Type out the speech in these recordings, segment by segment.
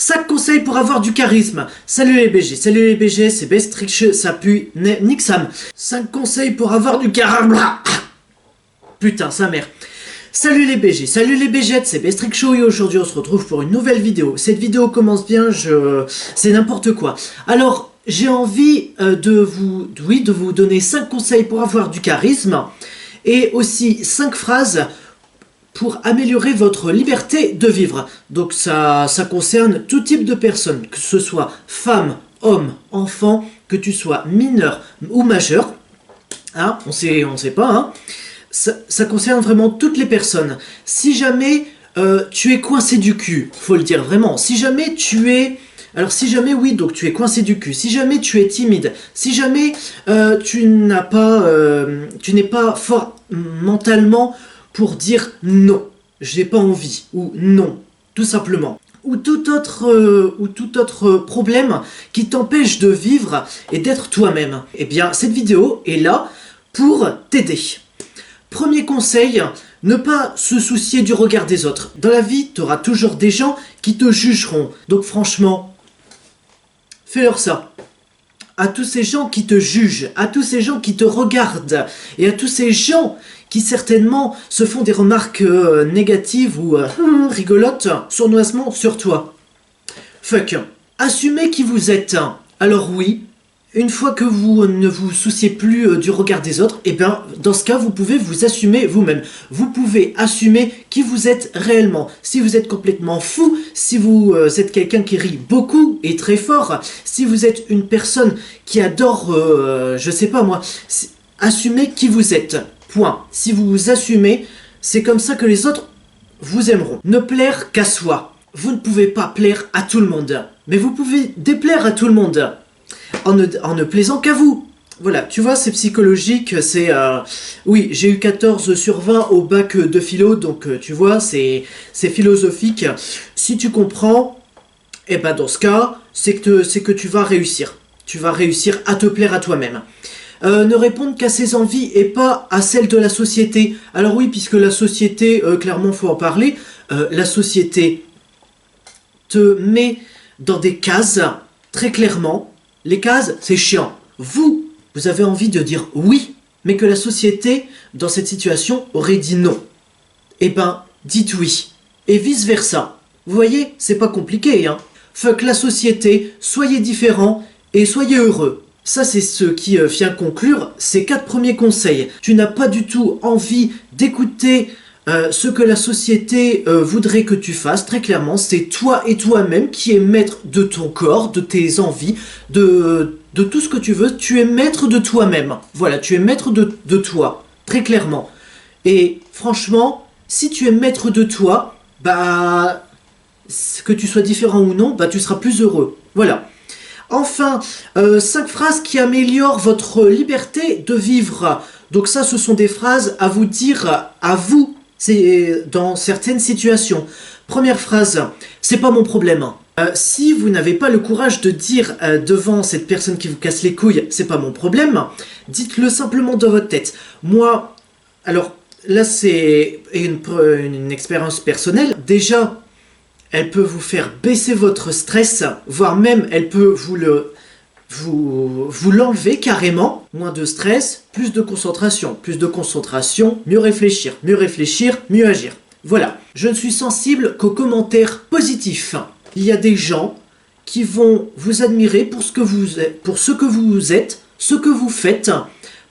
5 conseils pour avoir du charisme. Salut les BG, c'est Bestrix, ça pue, nique Sam. 5 conseils pour avoir du charisme. Putain, sa mère. Salut les BGettes, c'est Bestrix Show et aujourd'hui on se retrouve pour une nouvelle vidéo. Cette vidéo commence bien, c'est n'importe quoi. Alors, j'ai envie de vous donner 5 conseils pour avoir du charisme et aussi 5 phrases pour améliorer votre liberté de vivre. Donc ça concerne tout type de personnes, que ce soit femme, homme, enfant, que tu sois mineur ou majeur. Hein, on sait pas, hein. Ça concerne vraiment toutes les personnes. Si jamais tu es coincé du cul, faut le dire vraiment. Si jamais tu es... Alors si jamais oui, donc tu es coincé du cul. Si jamais tu es timide. Si jamais tu n'es pas fort mentalement pour dire non, j'ai pas envie, ou non, tout simplement. Ou tout autre problème qui t'empêche de vivre et d'être toi-même. Eh bien, cette vidéo est là pour t'aider. Premier conseil, ne pas se soucier du regard des autres. Dans la vie, tu auras toujours des gens qui te jugeront. Donc franchement, fais-leur ça. À tous ces gens qui te jugent, à tous ces gens qui te regardent, et à tous ces gens qui certainement se font des remarques négatives ou rigolotes, sournoisement sur toi. Fuck. Assumez qui vous êtes. Alors oui, une fois que vous ne vous souciez plus du regard des autres, et bien dans ce cas, vous pouvez vous assumer vous-même. Vous pouvez assumer qui vous êtes réellement. Si vous êtes complètement fou, si vous êtes quelqu'un qui rit beaucoup et très fort, si vous êtes une personne qui adore, je sais pas moi, assumez qui vous êtes. Point. Si vous vous assumez, c'est comme ça que les autres vous aimeront. Ne plaire qu'à soi. Vous ne pouvez pas plaire à tout le monde. Mais vous pouvez déplaire à tout le monde. En ne plaisant qu'à vous. Voilà, tu vois, c'est psychologique, c'est... oui, j'ai eu 14 sur 20 au bac de philo, donc tu vois, c'est philosophique. Si tu comprends, eh ben dans ce cas, c'est que tu vas réussir. Tu vas réussir à te plaire à toi-même. Ne répondre qu'à ses envies et pas à celles de la société. Alors oui, puisque la société, clairement, faut en parler, la société te met dans des cases, très clairement. Les cases, c'est chiant. Vous avez envie de dire oui, mais que la société, dans cette situation, aurait dit non. Eh ben, dites oui. Et vice-versa. Vous voyez, c'est pas compliqué, hein. Fuck la société, soyez différents et soyez heureux. Ça, c'est ce qui vient conclure ces 4 premiers conseils. Tu n'as pas du tout envie d'écouter ce que la société voudrait que tu fasses. Très clairement, c'est toi et toi-même qui es maître de ton corps, de tes envies, de tout ce que tu veux. Tu es maître de toi-même. Voilà, tu es maître de toi, très clairement. Et franchement, si tu es maître de toi, bah, que tu sois différent ou non, bah, tu seras plus heureux. Voilà. Enfin, 5 phrases qui améliorent votre liberté de vivre. Donc ça, ce sont des phrases à vous dire à vous, c'est dans certaines situations. Première phrase, c'est pas mon problème. Si vous n'avez pas le courage de dire devant cette personne qui vous casse les couilles, c'est pas mon problème, dites-le simplement dans votre tête. Moi, alors là c'est une expérience personnelle. Déjà, elle peut vous faire baisser votre stress, voire même elle peut vous l'enlever carrément. Moins de stress, plus de concentration. Plus de concentration, mieux réfléchir, mieux agir. Voilà. Je ne suis sensible qu'aux commentaires positifs. Il y a des gens qui vont vous admirer pour ce que vous êtes, ce que vous faites,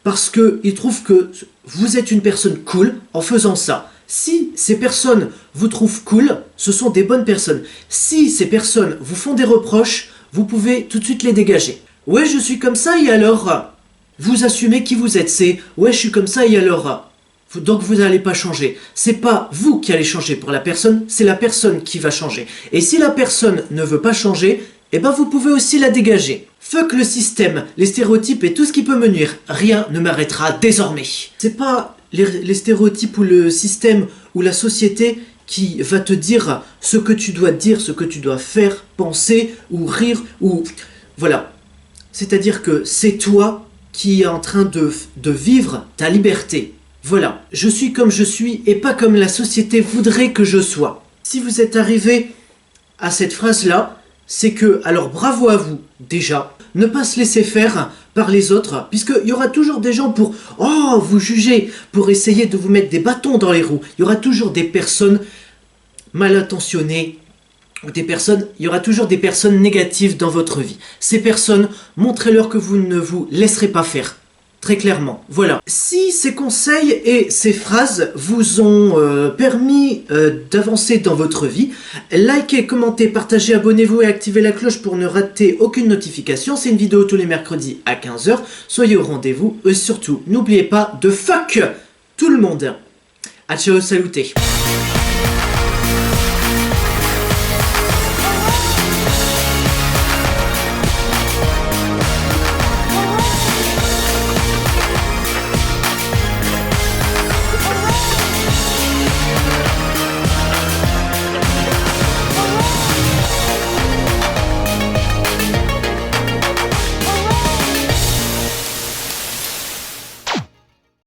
parce qu'ils trouvent que vous êtes une personne cool en faisant ça. Si ces personnes vous trouvent cool, ce sont des bonnes personnes. Si ces personnes vous font des reproches, vous pouvez tout de suite les dégager. Ouais, je suis comme ça et alors vous assumez qui vous êtes. C'est ouais, je suis comme ça et alors donc vous n'allez pas changer. C'est pas vous qui allez changer pour la personne, c'est la personne qui va changer. Et si la personne ne veut pas changer, eh ben vous pouvez aussi la dégager. Fuck le système, les stéréotypes et tout ce qui peut me nuire. Rien ne m'arrêtera désormais. C'est pas les stéréotypes ou le système ou la société qui va te dire ce que tu dois dire, ce que tu dois faire, penser ou rire ou... Voilà. C'est-à-dire que c'est toi qui es en train de vivre ta liberté. Voilà. Je suis comme je suis et pas comme la société voudrait que je sois. Si vous êtes arrivé à cette phrase-là, c'est que, alors bravo à vous, déjà, ne pas se laisser faire par les autres, puisqu'il y aura toujours des gens pour, oh, vous juger, pour essayer de vous mettre des bâtons dans les roues. Il y aura toujours des personnes mal intentionnées, il y aura toujours des personnes négatives dans votre vie. Ces personnes, montrez-leur que vous ne vous laisserez pas faire. Très clairement, voilà. Si ces conseils et ces phrases vous ont permis d'avancer dans votre vie, likez, commentez, partagez, abonnez-vous et activez la cloche pour ne rater aucune notification. C'est une vidéo tous les mercredis à 15 h. Soyez au rendez-vous et surtout, n'oubliez pas de fuck tout le monde. A ciao, saluté.